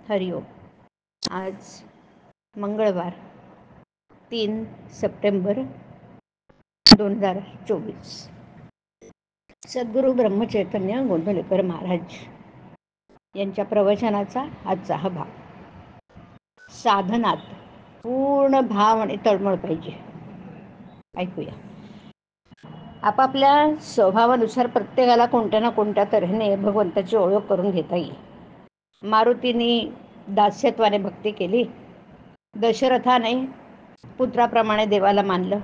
हरिओम. आज मंगळवार 3 सप्टेंबर 2024. सद्गुरू ब्रह्मचैतन्य गोंदवलेकर महाराज यांच्या प्रवचनाचा आजचा हा भाग. साधनात पूर्ण भाव आणि तळमळ पाहिजे. ऐकूया. आपापल्या स्वभावानुसार प्रत्येकाला कोणत्या ना कोणत्या तऱ्हेने भगवंताची ओळख करून घेता येईल. मारुतीने दास्यत्वाने भक्ती केली, दशरथाने पुत्राप्रमाणे देवाला मानलं.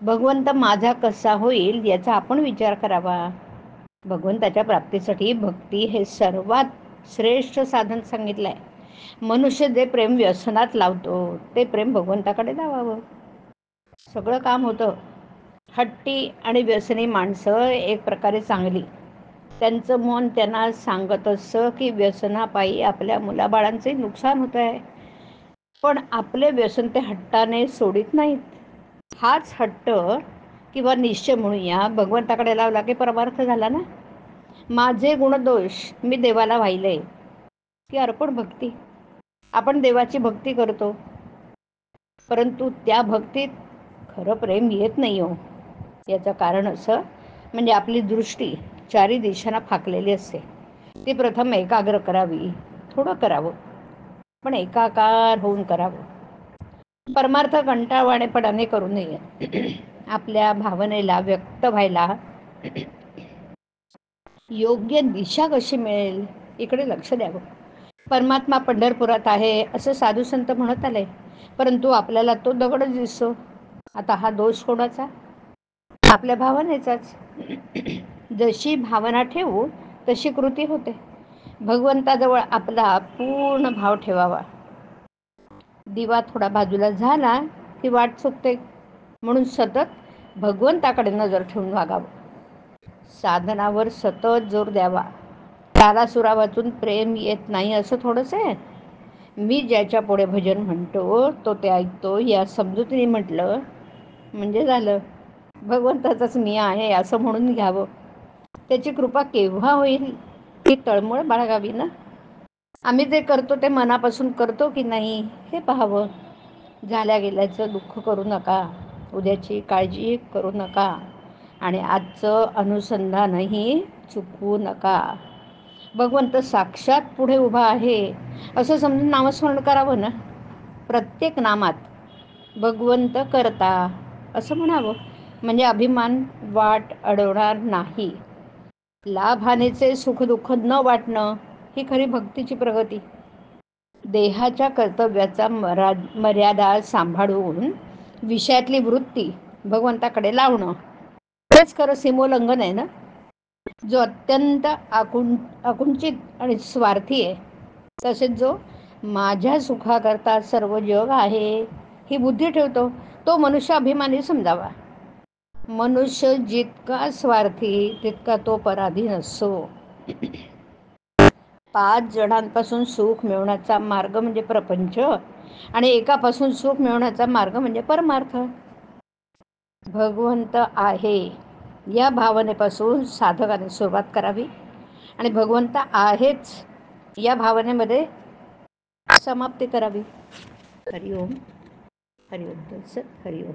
भगवंत माझा कसा होईल याचा आपण विचार करावा. भगवंताच्या प्राप्तीसाठी भक्ती हे सर्वात श्रेष्ठ साधन सांगितलंय. मनुष्य जे प्रेम व्यसनात लावतो ते प्रेम भगवंताकडे लावावं. सगळं काम होतं. हट्टी आणि व्यसनी माणसं एक प्रकारे चांगली. त्यांचं मन त्यांना सांगत असतं की व्यसनापायी आपल्या मुलाबाळांचे नुकसान होत आहे, पण आपले व्यसन ते हट्टाने सोडित नाहीत. हाच हट्ट किंवा निश्चय म्हणूया भगवंताकडे लावला की परमार्थ झाला ना. माझे गुणदोष मी देवाला वाहिले की अर्पण भक्ती. आपण देवाची भक्ती करतो, परंतु त्या भक्तीत खरं प्रेम येत नाही हो. याचं कारण असं म्हणजे आपली दृष्टी चारी दिशांना फाकलेली असते. ती प्रथम एकाग्र करावी. थोडं करावं, पण एकाकार होऊन करावं. परमार्थ कंटाळवाणेपणाने करू नये. आपल्या भावनेला व्यक्त व्हायला योग्य दिशा कशी मिळेल इकडे लक्ष द्यावं. परमात्मा पंढरपुरात आहे असं साधू संत म्हणत आले, परंतु आपल्याला तो दगडच दिसतो. आता हा दोष कोणाचा? आपल्या भावनेचाच. जशी भावना ठेवू तशी कृती होते. भगवंताजवळ आपला पूर्ण भाव ठेवावा. दिवा थोडा बाजूला झाला की वाट चुकते, म्हणून सतत भगवंताकडे नजर ठेवून वागावं. साधनावर सतत जोर द्यावा. तारासुरा वाचून प्रेम येत नाही असं थोडंच आहे. मी ज्याच्या पुढे भजन म्हणतो तो ते ऐकतो या समजुतीने म्हटलं म्हणजे झालं. भगवंताचाच मी आहे असं म्हणून घ्यावं. त्याची कृपा केव्हा होईल ही तळमळ बाळगावी ना. आम्ही जे करतो ते मनापासून करतो की नाही हे पाहावं. झाल्या गेल्याचं दुःख करू नका, उद्याची काळजी करू नका आणि आजचं अनुसंधानही चुकवू नका. भगवंत साक्षात पुढे उभा आहे असं समजून नामस्मरण करावं ना. प्रत्येक नामात भगवंत करता असं म्हणावं, म्हणजे अभिमान वाट अडवणार नाही. लाभहानीचे सुखदुःख न वाटणं ही खरी भक्तीची प्रगती. देहाच्या कर्तव्याचा मर्यादा सांभाळून विषयातली वृत्ती भगवंताकडे लावणं हेच खरं सीमोल्लंघन आहे ना. जो अत्यंत आकुंचित आणि स्वार्थी आहे, तसेच जो माझ्या सुखाकरता सर्व जग आहे ही बुद्धी ठेवतो तो मनुष्य अभिमानी समजावा. मनुष्य जितका स्वार्थी तितका तो पराधीन असतो. 5 जणांपासून सुख मिळवण्याचा मार्ग म्हणजे प्रपंच आणि एकापासून सुख मिळवण्याचा मार्ग म्हणजे परमार्थ. भगवंत आहे या भावनेपासून साधकाने सुरुवात करावी आणि भगवंत आहेच या भावनेमध्ये समाप्ती करावी. हरिओम. हरिओम. हरिओम.